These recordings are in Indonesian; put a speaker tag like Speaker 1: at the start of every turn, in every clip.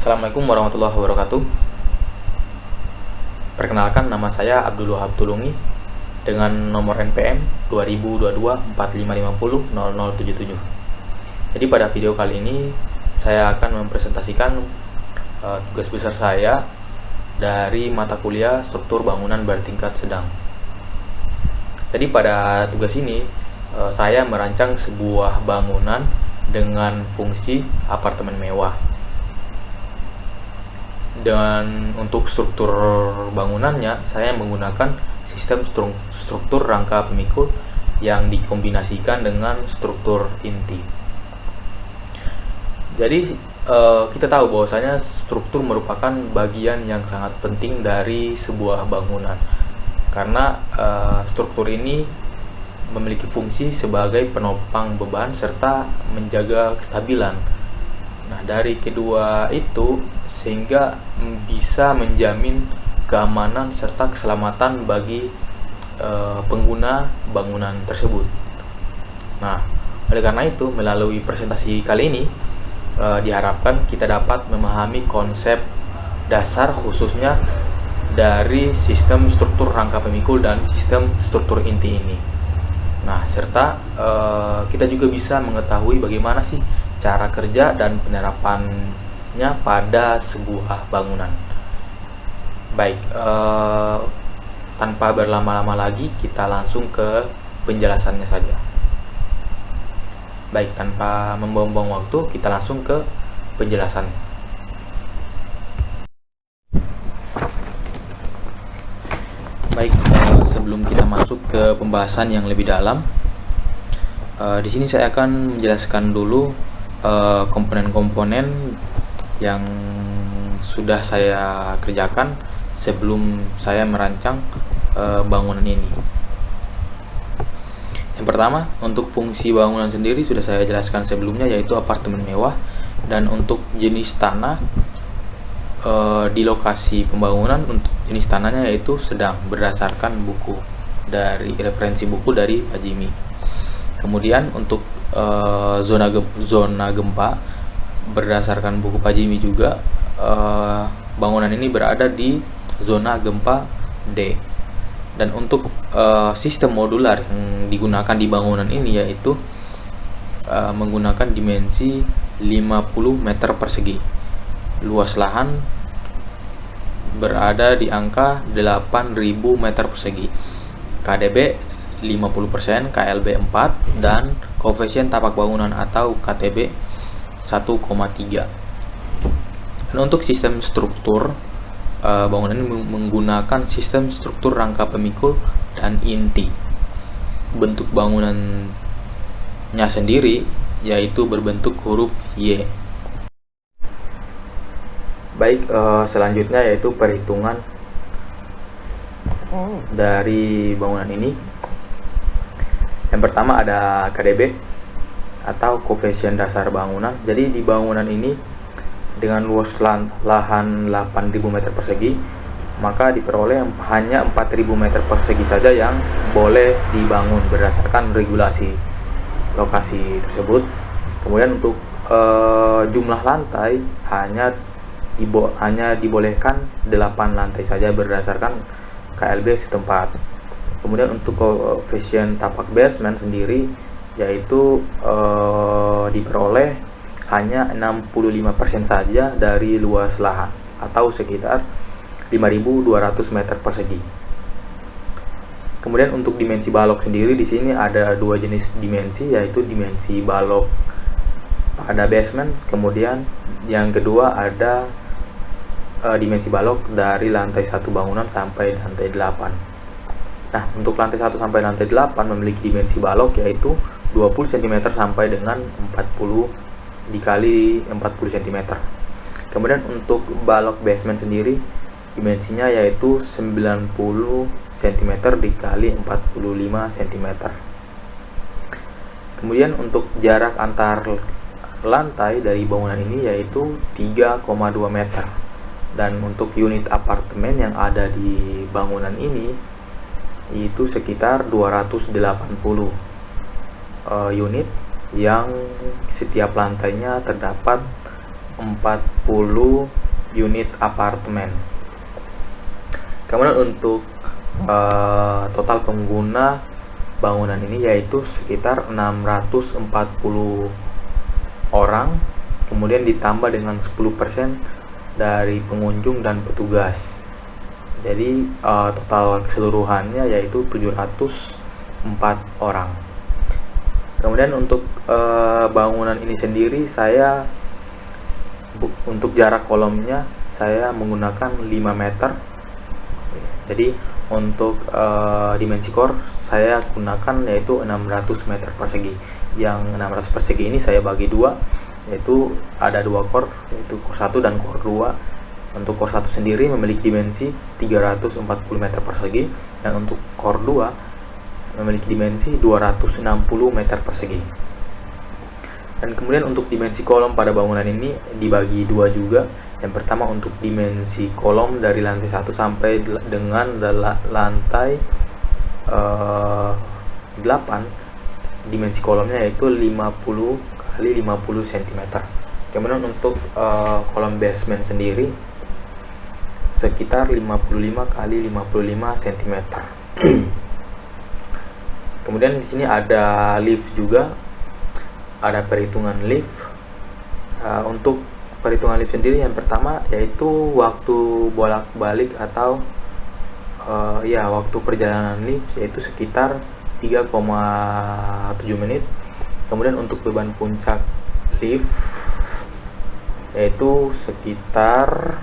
Speaker 1: Assalamualaikum warahmatullahi wabarakatuh. Perkenalkan, nama saya Abdul Wahab Tulungi dengan nomor NPM 202245500077. Jadi pada video kali ini saya akan mempresentasikan tugas besar saya dari mata kuliah struktur bangunan bertingkat sedang. Jadi pada tugas ini saya merancang sebuah bangunan dengan fungsi apartemen mewah. Dan untuk struktur bangunannya saya menggunakan sistem struktur rangka pemikul yang dikombinasikan dengan struktur inti. Jadi kita tahu bahwasanya struktur merupakan bagian yang sangat penting dari sebuah bangunan, karena struktur ini memiliki fungsi sebagai penopang beban serta menjaga kestabilan. Nah, dari kedua itu sehingga bisa menjamin keamanan serta keselamatan bagi pengguna bangunan tersebut. Nah, oleh karena itu melalui presentasi kali ini diharapkan kita dapat memahami konsep dasar khususnya dari sistem struktur rangka pemikul dan sistem struktur inti ini. Nah, serta kita juga bisa mengetahui bagaimana sih cara kerja dan penerapannya pada sebuah bangunan. Baik, tanpa berlama-lama lagi kita langsung ke penjelasannya saja. Baik, tanpa membuang-buang waktu kita langsung ke penjelasannya. Baik, sebelum kita masuk ke pembahasan yang lebih dalam, di sini saya akan menjelaskan dulu komponen-komponen yang sudah saya kerjakan sebelum saya merancang bangunan ini. Yang pertama, untuk fungsi bangunan sendiri sudah saya jelaskan sebelumnya, yaitu apartemen mewah. Dan untuk jenis tanah di lokasi pembangunan, untuk jenis tanahnya yaitu sedang, berdasarkan buku dari referensi buku dari Pak Jimmy. Kemudian untuk zona gempa, berdasarkan buku Pak Jimmy juga, bangunan ini berada di zona gempa D. Dan untuk sistem modular yang digunakan di bangunan ini yaitu menggunakan dimensi 50 meter persegi. Luas lahan berada di angka 8.000 meter persegi. KDB 50%, KLB 4, dan koefisien tapak bangunan atau KTB 1,3. Dan untuk sistem struktur bangunan ini menggunakan sistem struktur rangka pemikul dan inti. Bentuk bangunannya sendiri yaitu berbentuk huruf Y. Baik, selanjutnya yaitu perhitungan dari bangunan ini. Yang pertama ada KDB atau koefisien dasar bangunan. Jadi di bangunan ini dengan luas lahan 8.000 meter persegi, maka diperoleh hanya 4.000 meter persegi saja yang boleh dibangun berdasarkan regulasi lokasi tersebut. Kemudian untuk jumlah lantai hanya dibolehkan 8 lantai saja berdasarkan KLB setempat. Kemudian untuk koefisien tapak basement sendiri yaitu diperoleh hanya 65% saja dari luas lahan atau sekitar 5.200 meter persegi. Kemudian untuk dimensi balok sendiri di sini ada dua jenis dimensi, yaitu dimensi balok pada basement, kemudian yang kedua ada dimensi balok dari lantai 1 bangunan sampai lantai 8. Nah, untuk lantai 1 sampai lantai 8 memiliki dimensi balok yaitu 20 cm sampai dengan 40 dikali 40 cm. Kemudian untuk balok basement sendiri dimensinya yaitu 90 cm dikali 45 cm. Kemudian untuk jarak antar lantai dari bangunan ini yaitu 3,2 meter. Dan untuk unit apartemen yang ada di bangunan ini itu sekitar 280 unit yang setiap lantainya terdapat unit apartemen. Kemudian untuk total pengguna bangunan ini yaitu sekitar 640 orang, kemudian ditambah dengan 10% dari pengunjung dan petugas. Jadi total keseluruhannya yaitu 704 orang. Kemudian untuk bangunan ini sendiri untuk jarak kolomnya saya menggunakan 5 meter. Jadi untuk dimensi core saya gunakan yaitu 600 meter persegi. Yang 600 persegi ini saya bagi dua, yaitu ada dua core, yaitu core 1 dan core 2. Untuk core 1 sendiri memiliki dimensi 340 meter persegi, dan untuk core 2 memiliki dimensi 260 meter persegi. Dan kemudian untuk dimensi kolom pada bangunan ini dibagi dua juga. Yang pertama untuk dimensi kolom dari lantai 1 sampai dengan lantai 8, dimensi kolomnya yaitu 50 kali 50 cm. Kemudian untuk kolom basement sendiri sekitar 55 kali 55 cm. Kemudian di sini ada lift juga, ada perhitungan lift. Untuk perhitungan lift sendiri yang pertama yaitu waktu bolak-balik atau waktu perjalanan lift yaitu sekitar 3,7 menit. Kemudian untuk beban puncak lift yaitu sekitar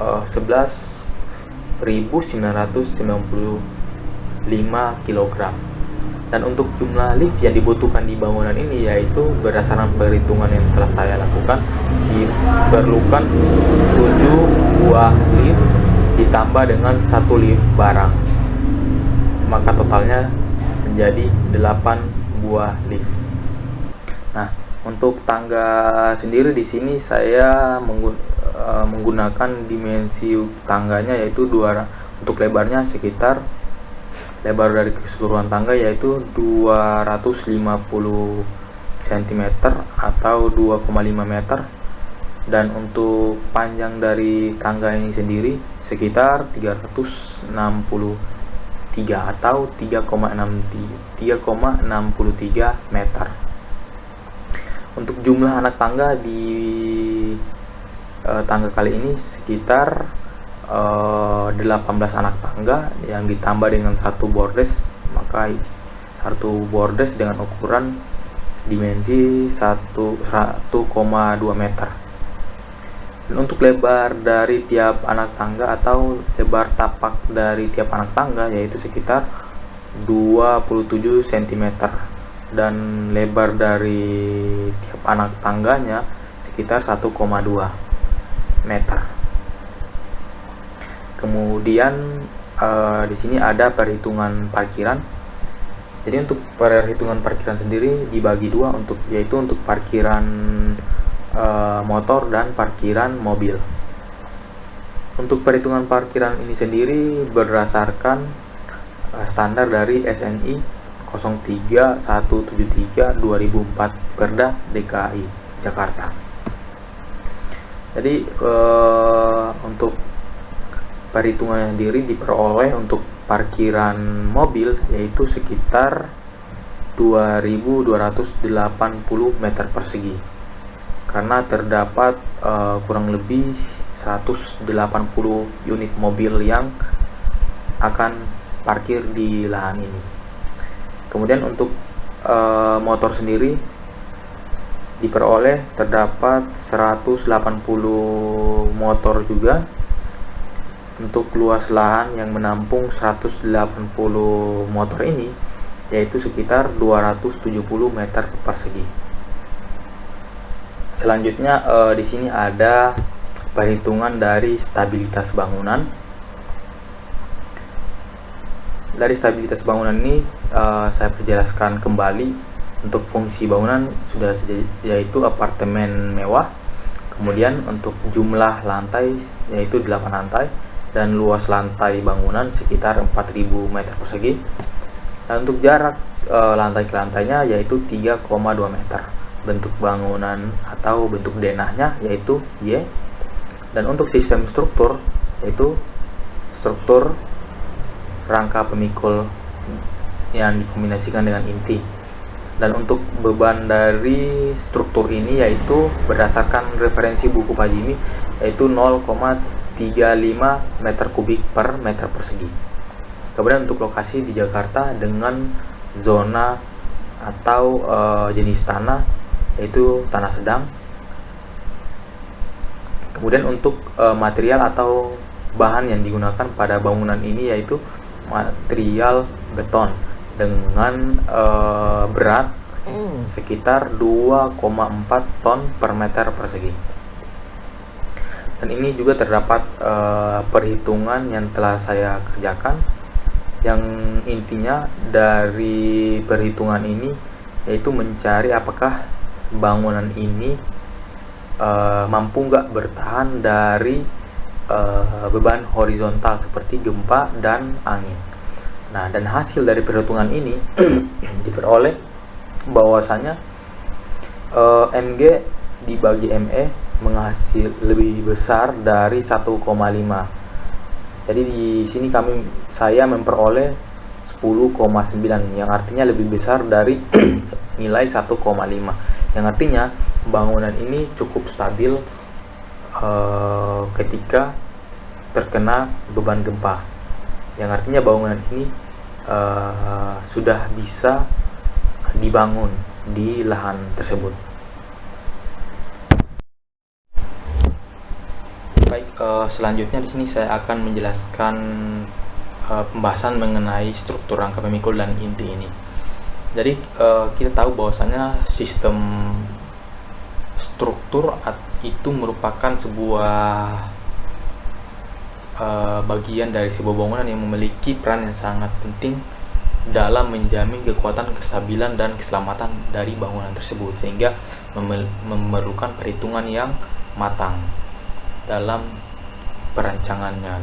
Speaker 1: 11.995 kg. Dan untuk jumlah lift yang dibutuhkan di bangunan ini yaitu berdasarkan perhitungan yang telah saya lakukan, diperlukan 7 buah lift ditambah dengan 1 lift barang, maka totalnya menjadi 8 buah lift. Nah, untuk tangga sendiri di sini saya menggunakan dimensi tangganya yaitu untuk lebarnya sekitar lebar dari keseluruhan tangga yaitu 250 cm atau 2,5 meter, dan untuk panjang dari tangga ini sendiri sekitar 363 atau 3,63 meter. Untuk jumlah anak tangga di tangga kali ini sekitar 18 anak tangga yang ditambah dengan satu bordes, maka satu bordes dengan ukuran dimensi 1,2 meter. Dan untuk lebar dari tiap anak tangga atau lebar tapak dari tiap anak tangga yaitu sekitar 27 cm, dan lebar dari tiap anak tangganya sekitar 1,2 meter. Kemudian di sini ada perhitungan parkiran. Jadi untuk perhitungan parkiran sendiri dibagi dua, yaitu untuk parkiran motor dan parkiran mobil. Untuk perhitungan parkiran ini sendiri berdasarkan standar dari SNI 03173/2004 Perda DKI Jakarta. Jadi untuk perhitungan sendiri diperoleh untuk parkiran mobil yaitu sekitar 2.280 meter persegi, karena terdapat kurang lebih 180 unit mobil yang akan parkir di lahan ini. Kemudian untuk motor sendiri diperoleh terdapat 180 motor juga. Untuk luas lahan yang menampung 180 motor ini yaitu sekitar 270 meter persegi. Selanjutnya di sini ada perhitungan dari stabilitas bangunan. Dari stabilitas bangunan ini saya perjelaskan kembali. Untuk fungsi bangunan sudah yaitu apartemen mewah. Kemudian untuk jumlah lantai yaitu 8 lantai, dan luas lantai bangunan sekitar 4.000 meter persegi. Dan untuk jarak lantai ke lantainya yaitu 3,2 meter. bentuk bangunan atau bentuk denahnya yaitu Y, dan untuk sistem struktur yaitu struktur rangka pemikul yang dikombinasikan dengan inti. Dan untuk beban dari struktur ini yaitu berdasarkan referensi buku Pajimi yaitu 0,35 meter kubik per meter persegi. Kemudian untuk lokasi di Jakarta dengan zona atau jenis tanah yaitu tanah sedang. Kemudian untuk material atau bahan yang digunakan pada bangunan ini yaitu material beton dengan berat sekitar 2,4 ton per meter persegi. Dan ini juga terdapat perhitungan yang telah saya kerjakan, yang intinya dari perhitungan ini yaitu mencari apakah bangunan ini mampu nggak bertahan dari beban horizontal seperti gempa dan angin. Nah, dan hasil dari perhitungan ini diperoleh bahwasanya Mg dibagi Me menghasil lebih besar dari 1,5. Jadi di sini saya memperoleh 10,9 yang artinya lebih besar dari nilai 1,5, yang artinya bangunan ini cukup stabil ketika terkena beban gempa, yang artinya bangunan ini sudah bisa dibangun di lahan tersebut. Baik, selanjutnya di sini saya akan menjelaskan pembahasan mengenai struktur rangka pemikul dan inti ini. Jadi kita tahu bahwasanya sistem struktur itu merupakan sebuah bagian dari sebuah bangunan yang memiliki peran yang sangat penting dalam menjamin kekuatan, kestabilan, dan keselamatan dari bangunan tersebut, sehingga memerlukan perhitungan yang matang dalam perancangannya.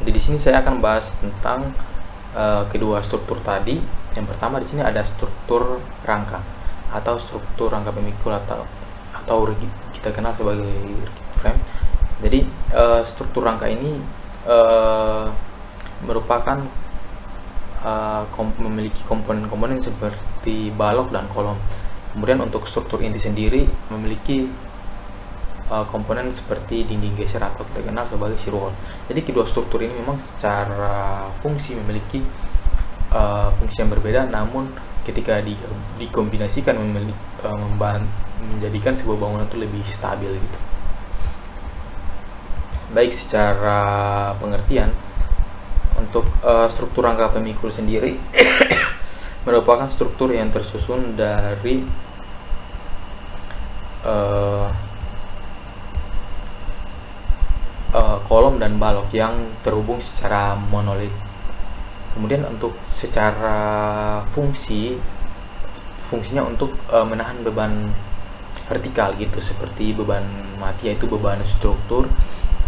Speaker 1: Jadi di sini saya akan bahas tentang kedua struktur tadi. Yang pertama di sini ada struktur rangka atau struktur rangka pemikul atau kita kenal sebagai frame. Jadi struktur rangka ini merupakan memiliki komponen-komponen seperti balok dan kolom. Kemudian untuk struktur inti sendiri memiliki komponen seperti dinding geser atau kita kenal sebagai shear wall. Jadi kedua struktur ini memang secara fungsi memiliki fungsi yang berbeda, namun ketika dikombinasikan menjadikan sebuah bangunan itu lebih stabil gitu. Baik, secara pengertian untuk struktur rangka pemikul sendiri merupakan struktur yang tersusun dari kolom dan balok yang terhubung secara monolit. Kemudian untuk secara fungsinya untuk menahan beban vertikal gitu, seperti beban mati yaitu beban struktur,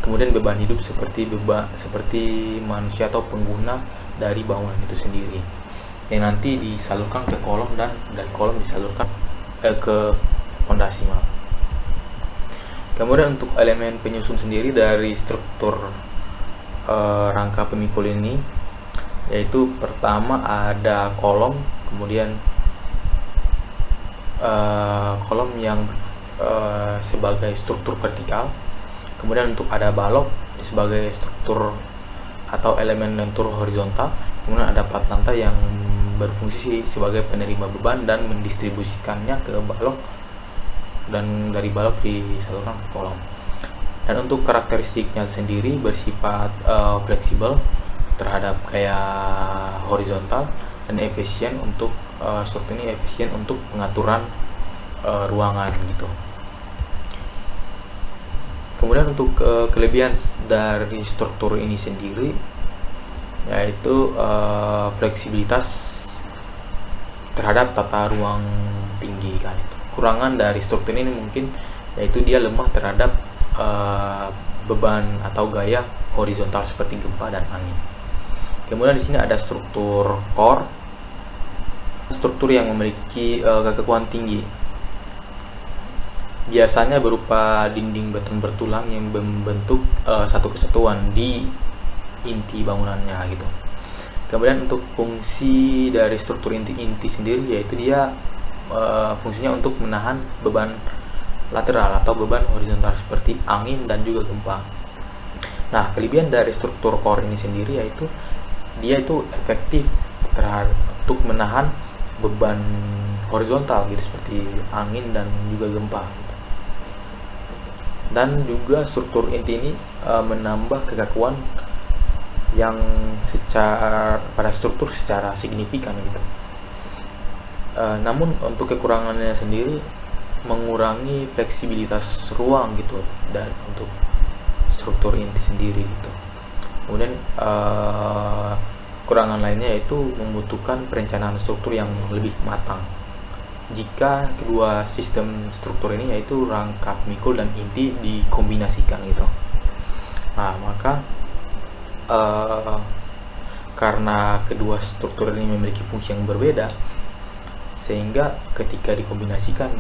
Speaker 1: kemudian beban hidup seperti manusia atau pengguna dari bangunan itu sendiri, yang nanti disalurkan ke kolom dan kolom disalurkan ke fondasi. Kemudian untuk elemen penyusun sendiri dari struktur rangka pemikul ini yaitu pertama ada kolom, kemudian kolom yang sebagai struktur vertikal, kemudian untuk ada balok sebagai struktur atau elemen lentur horizontal, kemudian ada plat lantai yang berfungsi sebagai penerima beban dan mendistribusikannya ke balok, dan dari balok disalurkan ke kolom. Dan untuk karakteristiknya sendiri bersifat fleksibel terhadap gaya horizontal dan efisien untuk struktur ini efisien untuk pengaturan ruangan gitu. Kemudian untuk kelebihan dari struktur ini sendiri yaitu fleksibilitas terhadap tata ruang tinggi kan. Kurangan dari struktur ini mungkin yaitu dia lemah terhadap beban atau gaya horizontal seperti gempa dan angin. Kemudian di sini ada struktur core. struktur yang memiliki kekuatan tinggi, biasanya berupa dinding beton bertulang yang membentuk satu kesatuan di inti bangunannya gitu. Kemudian untuk fungsi dari struktur inti sendiri, yaitu dia fungsinya untuk menahan beban lateral atau beban horizontal seperti angin dan juga gempa. Nah, kelebihan dari struktur core ini sendiri yaitu dia itu efektif untuk menahan beban horizontal gitu, seperti angin dan juga gempa. Dan juga struktur inti ini menambah kekakuan yang pada struktur secara signifikan gitu. Namun untuk kekurangannya sendiri mengurangi fleksibilitas ruang gitu, dan untuk struktur inti sendiri gitu. Kemudian kekurangan lainnya yaitu membutuhkan perencanaan struktur yang lebih matang jika kedua sistem struktur ini, yaitu rangka pemikul dan inti, dikombinasikan gitu. Nah, maka karena kedua struktur ini memiliki fungsi yang berbeda, sehingga ketika dikombinasikan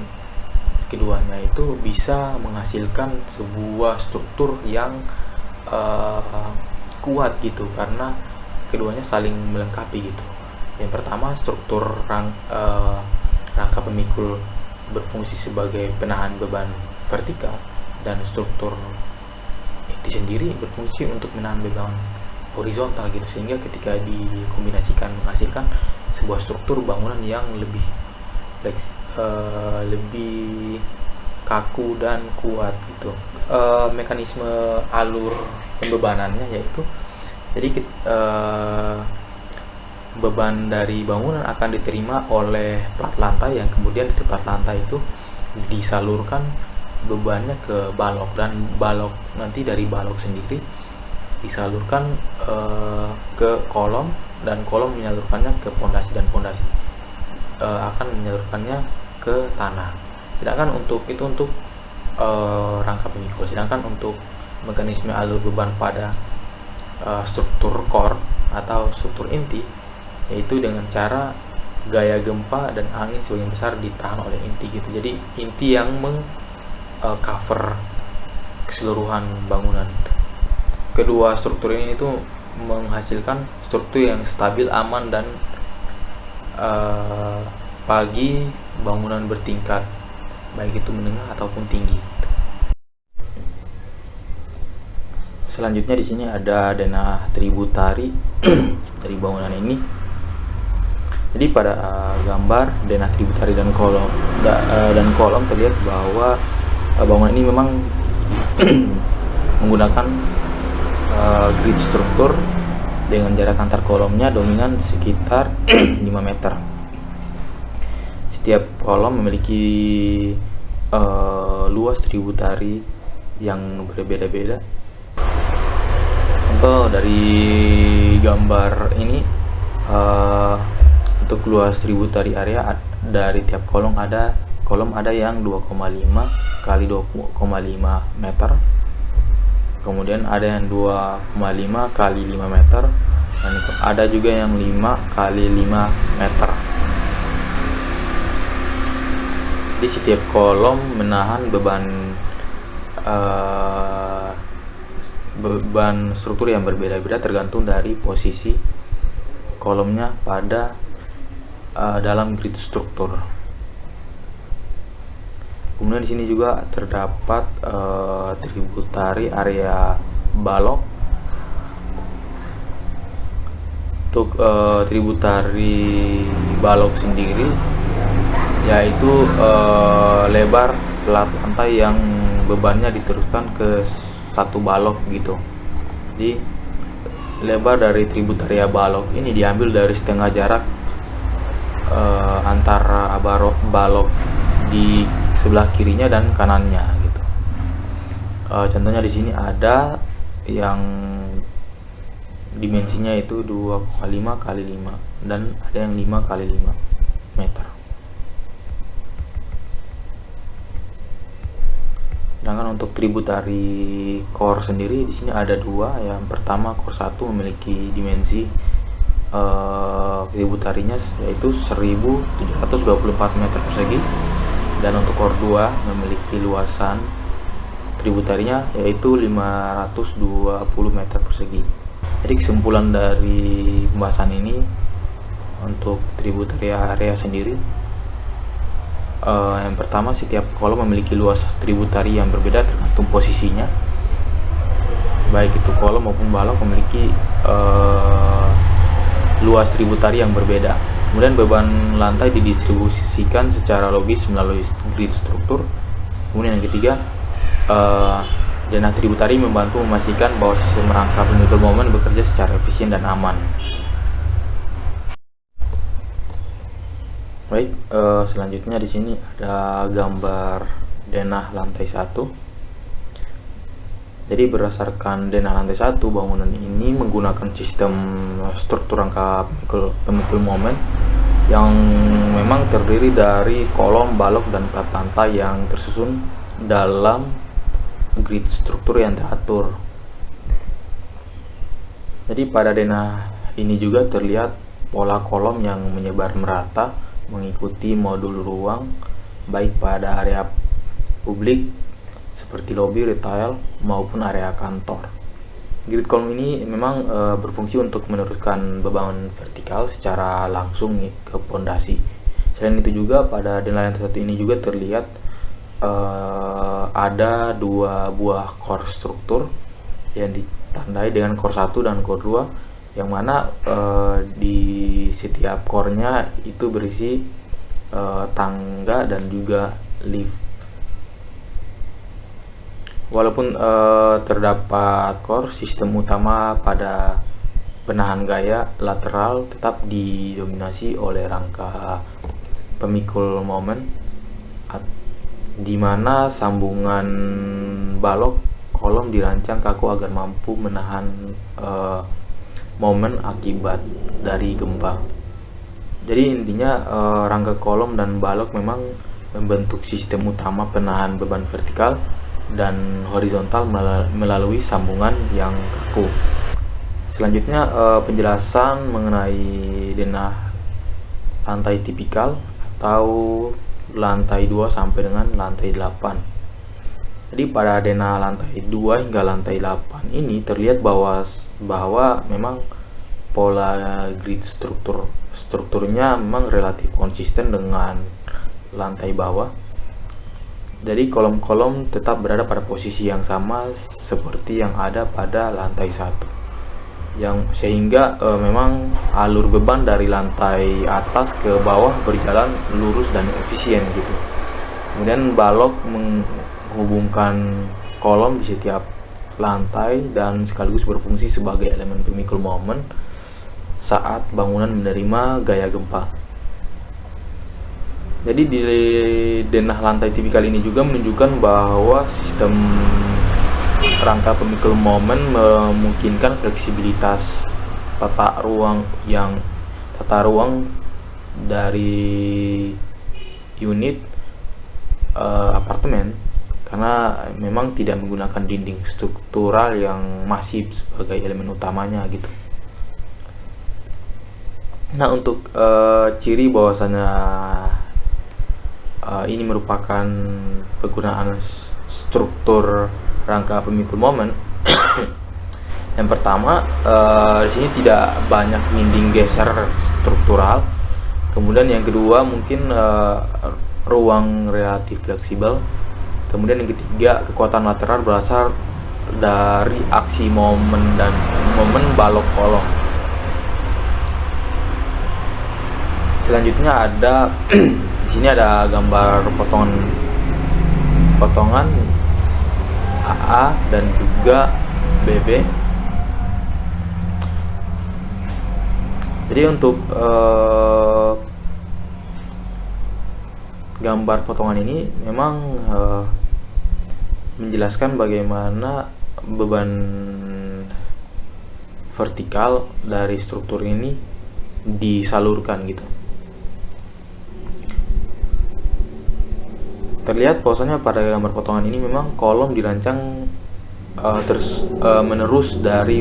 Speaker 1: keduanya itu bisa menghasilkan sebuah struktur yang kuat gitu, karena keduanya saling melengkapi gitu. Yang pertama, struktur rangka pemikul berfungsi sebagai penahan beban vertikal, dan struktur inti sendiri berfungsi untuk menahan beban horizontal gitu, sehingga ketika dikombinasikan menghasilkan sebuah struktur bangunan yang lebih kaku dan kuat gitu. Mekanisme alur pembebanannya yaitu jadi beban dari bangunan akan diterima oleh plat lantai, yang kemudian dari plat lantai itu disalurkan bebannya ke balok, dan balok nanti dari balok sendiri disalurkan ke kolom, dan kolom menyalurkannya ke pondasi, dan pondasi akan menyalurkannya ke tanah. Sedangkan untuk rangka pemikul. Sedangkan untuk mekanisme alur beban pada struktur core atau struktur inti, yaitu dengan cara gaya gempa dan angin sebagian besar ditahan oleh inti gitu. Jadi inti yang cover keseluruhan bangunan. Kedua struktur ini itu menghasilkan struktur yang stabil, aman, dan bagi bangunan bertingkat, baik itu menengah ataupun tinggi. Selanjutnya di sini ada denah tributari dari bangunan ini. Jadi pada gambar denah tributari dan kolom terlihat bahwa bangunan ini memang menggunakan grid struktur dengan jarak antar kolomnya dominan sekitar 5 meter. Setiap kolom memiliki luas tributari yang berbeda-beda. Contoh dari gambar ini, untuk luas tributari area dari tiap kolom ada yang 2,5 kali 2,5 meter. Kemudian ada yang 2,5 kali 5 meter, dan ada juga yang 5 kali 5 meter. Di setiap kolom menahan beban struktur yang berbeda-beda tergantung dari posisi kolomnya pada dalam grid struktur. Kemudian di sini juga terdapat tributari area balok. Untuk tributari balok sendiri yaitu lebar plat lantai yang bebannya diteruskan ke satu balok gitu. Jadi lebar dari tributari balok ini diambil dari setengah jarak antara balok di sebelah kirinya dan kanannya gitu. Contohnya di sini ada yang dimensinya itu 2,5 kali 5 dan ada yang 5 kali 5 meter. Sedangkan untuk tributari core sendiri di sini ada dua. Yang pertama, core 1 memiliki dimensi tributarinya yaitu 1724 meter persegi, dan untuk core 2 memiliki luasan tributarinya yaitu 520 meter persegi. Jadi kesimpulan dari pembahasan ini untuk tributary area sendiri, yang pertama, setiap kolom memiliki luas tributary yang berbeda tergantung posisinya, baik itu kolom maupun balok memiliki luas tributary yang berbeda. Kemudian beban lantai didistribusikan secara logis melalui grid struktur. Kemudian yang ketiga, denah tributary membantu memastikan bahwa sistem rangka pemikul momen bekerja secara efisien dan aman. Baik, selanjutnya di sini ada gambar denah lantai 1. Jadi berdasarkan denah lantai 1, bangunan ini menggunakan sistem struktur rangka pemikul momen yang memang terdiri dari kolom, balok, dan plat lantai yang tersusun dalam grid struktur yang teratur. Jadi pada denah ini juga terlihat pola kolom yang menyebar merata mengikuti modul ruang, baik pada area publik seperti lobi, retail, maupun area kantor. Grid kolom ini memang berfungsi untuk meneruskan beban vertikal secara langsung ke pondasi. Selain itu juga pada denah lantai 1 ini juga terlihat ada 2 buah core struktur yang ditandai dengan core 1 dan core 2, yang mana di setiap core-nya itu berisi tangga dan juga lift. Walaupun terdapat core, sistem utama pada penahan gaya lateral tetap didominasi oleh rangka pemikul momen, di mana sambungan balok kolom dirancang kaku agar mampu menahan momen akibat dari gempa. Jadi intinya rangka kolom dan balok memang membentuk sistem utama penahan beban vertikal dan horizontal melalui sambungan yang kaku. Selanjutnya penjelasan mengenai denah lantai tipikal atau lantai 2 sampai dengan lantai 8. Jadi pada denah lantai 2 hingga lantai 8 ini terlihat bahwa memang pola grid strukturnya memang relatif konsisten dengan lantai bawah. Jadi kolom-kolom tetap berada pada posisi yang sama seperti yang ada pada lantai 1, yang sehingga memang alur beban dari lantai atas ke bawah berjalan lurus dan efisien gitu. Kemudian balok menghubungkan kolom di setiap lantai dan sekaligus berfungsi sebagai elemen pemikul momen saat bangunan menerima gaya gempa. Jadi di denah lantai tipikal ini juga menunjukkan bahwa sistem rangka pemikul momen memungkinkan fleksibilitas tata ruang dari unit apartemen, karena memang tidak menggunakan dinding struktural yang masif sebagai elemen utamanya gitu. Nah, untuk ciri bahwasanya ini merupakan penggunaan struktur rangka pemikul momen. Yang pertama, di sini tidak banyak dinding geser struktural. Kemudian yang kedua, mungkin ruang relatif fleksibel. Kemudian yang ketiga, kekuatan lateral berasal dari aksi momen dan momen balok kolom. Selanjutnya ada di sini ada gambar potongan AA dan juga BB. Jadi untuk gambar potongan ini memang menjelaskan bagaimana beban vertikal dari struktur ini disalurkan gitu. Terlihat bahwasanya pada gambar potongan ini memang kolom dirancang terus menerus dari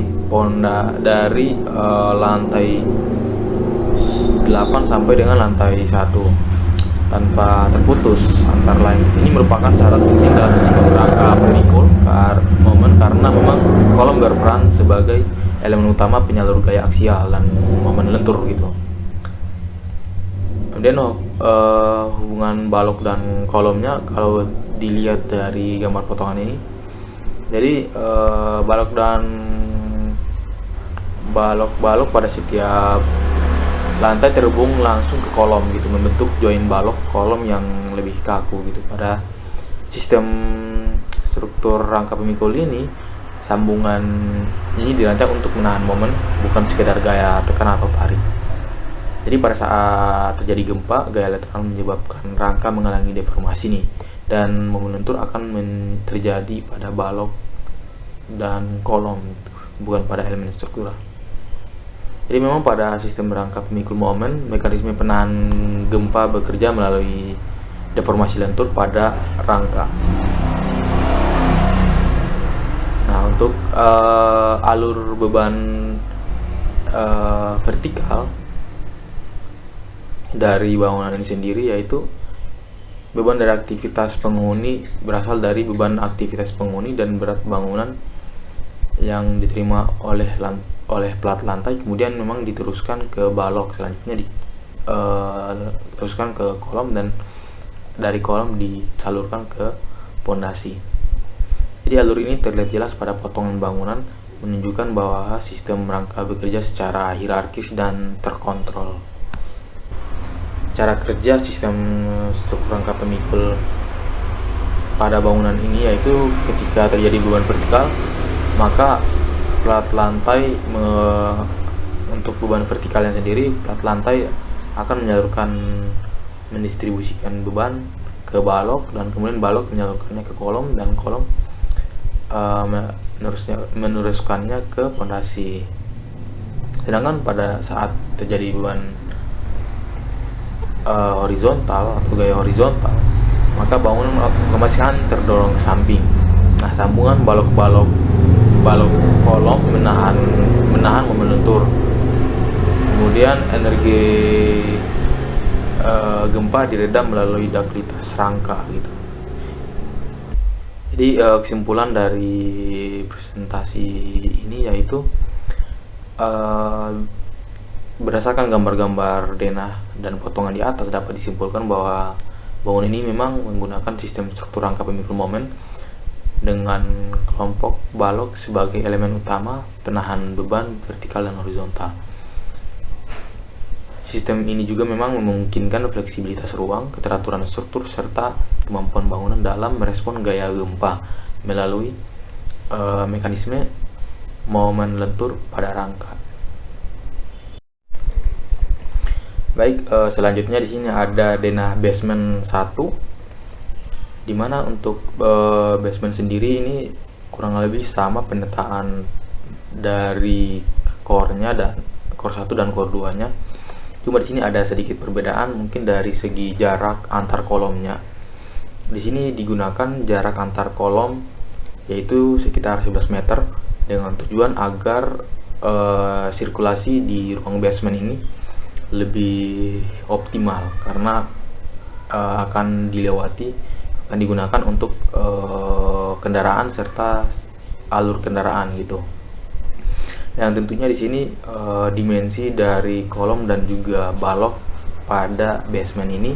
Speaker 1: lantai 8 sampai dengan lantai 1 tanpa terputus antar lain. Ini merupakan syarat penting dalam sistem rangka pemikul momen karena memang kolom berperan sebagai elemen utama penyalur gaya aksial dan momen lentur gitu. Kemudian hubungan balok dan kolomnya kalau dilihat dari gambar potongan ini, jadi balok pada setiap lantai terhubung langsung ke kolom gitu, membentuk join balok kolom yang lebih kaku gitu. Pada sistem struktur rangka pemikul ini, sambungan ini dirancang untuk menahan momen, bukan sekedar gaya tekan atau tarik. Jadi pada saat terjadi gempa, gaya lateral menyebabkan rangka mengalami deformasi nih, dan momen lentur akan terjadi pada balok dan kolom, bukan pada elemen struktural. Jadi memang pada sistem rangka pemikul momen, mekanisme penahan gempa bekerja melalui deformasi lentur pada rangka. Nah, untuk alur beban vertikal dari bangunan ini sendiri, yaitu beban dari aktivitas penghuni berasal dari beban aktivitas penghuni dan berat bangunan yang diterima oleh plat lantai, kemudian memang diteruskan ke balok, selanjutnya diteruskan ke kolom, dan dari kolom disalurkan ke pondasi. Jadi alur ini terlihat jelas pada potongan bangunan, menunjukkan bahwa sistem rangka bekerja secara hierarkis dan terkontrol. Cara kerja sistem struktur rangka pemikul pada bangunan ini yaitu ketika terjadi beban vertikal, maka plat lantai untuk beban vertikalnya sendiri, plat lantai akan mendistribusikan beban ke balok, dan kemudian balok menyalurkannya ke kolom, dan kolom meneruskannya ke pondasi. Sedangkan pada saat terjadi beban horizontal atau gaya horizontal, maka bangunan otomatis kan terdorong ke samping. Nah, sambungan balok kolom menahan momen lentur. Kemudian energi gempa diredam melalui ductilitas rangka gitu. Jadi kesimpulan dari presentasi ini yaitu berdasarkan gambar-gambar denah dan potongan di atas dapat disimpulkan bahwa bangunan ini memang menggunakan sistem struktur rangka pemikul momen dengan kelompok balok sebagai elemen utama penahan beban vertikal dan horizontal. Sistem ini juga memang memungkinkan fleksibilitas ruang, keteraturan struktur, serta kemampuan bangunan dalam merespon gaya gempa melalui mekanisme momen lentur pada rangka. Baik, selanjutnya di sini ada denah basement 1. Dimana untuk basement sendiri ini kurang lebih sama penataan dari core-nya, dan core 1 dan core 2-nya. Cuma di sini ada sedikit perbedaan mungkin dari segi jarak antar kolomnya. Di sini digunakan jarak antar kolom yaitu sekitar 11 meter dengan tujuan agar sirkulasi di ruang basement ini lebih optimal, karena akan digunakan untuk kendaraan serta alur kendaraan gitu. Yang tentunya di sini dimensi dari kolom dan juga balok pada basement ini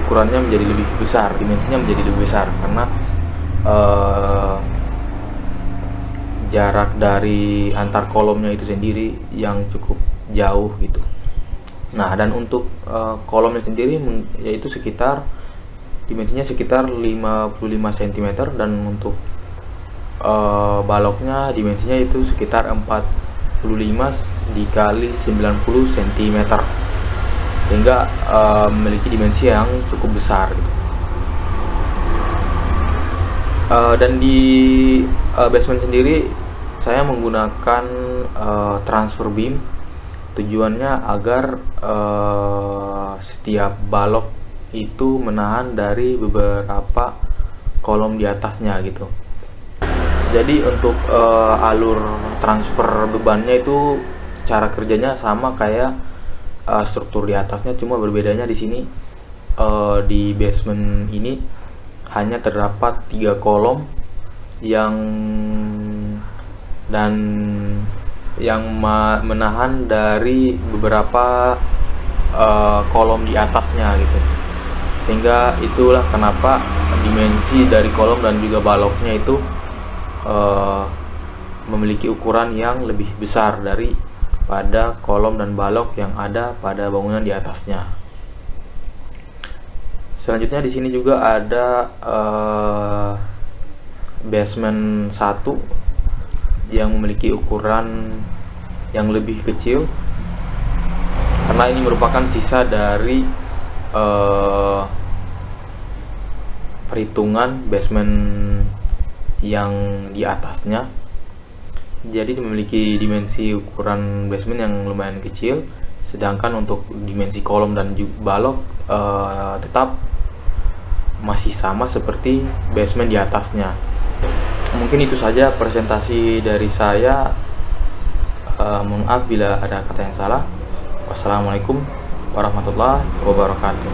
Speaker 1: ukurannya menjadi lebih besar, dimensinya menjadi lebih besar karena jarak dari antar kolomnya itu sendiri yang cukup jauh gitu. Nah, dan untuk kolomnya sendiri yaitu dimensinya sekitar 55 cm, dan untuk baloknya dimensinya itu sekitar 45 dikali 90 cm, sehingga memiliki dimensi yang cukup besar gitu. Dan di basement sendiri saya menggunakan transfer beam. Tujuannya agar setiap balok itu menahan dari beberapa kolom di atasnya gitu. Jadi untuk alur transfer bebannya itu cara kerjanya sama kayak struktur di atasnya, cuma berbedanya di sini di basement ini hanya terdapat 3 kolom yang menahan dari beberapa kolom di atasnya gitu. Sehingga itulah kenapa dimensi dari kolom dan juga baloknya itu memiliki ukuran yang lebih besar dari pada kolom dan balok yang ada pada bangunan di atasnya. Selanjutnya di sini juga ada basement 1 yang memiliki ukuran yang lebih kecil, karena ini merupakan sisa dari perhitungan basement yang di atasnya. Jadi memiliki dimensi ukuran basement yang lumayan kecil, sedangkan untuk dimensi kolom dan balok tetap masih sama seperti basement di atasnya. Mungkin itu saja presentasi dari saya. Mohon maaf bila ada kata yang salah. Wassalamualaikum warahmatullahi wabarakatuh.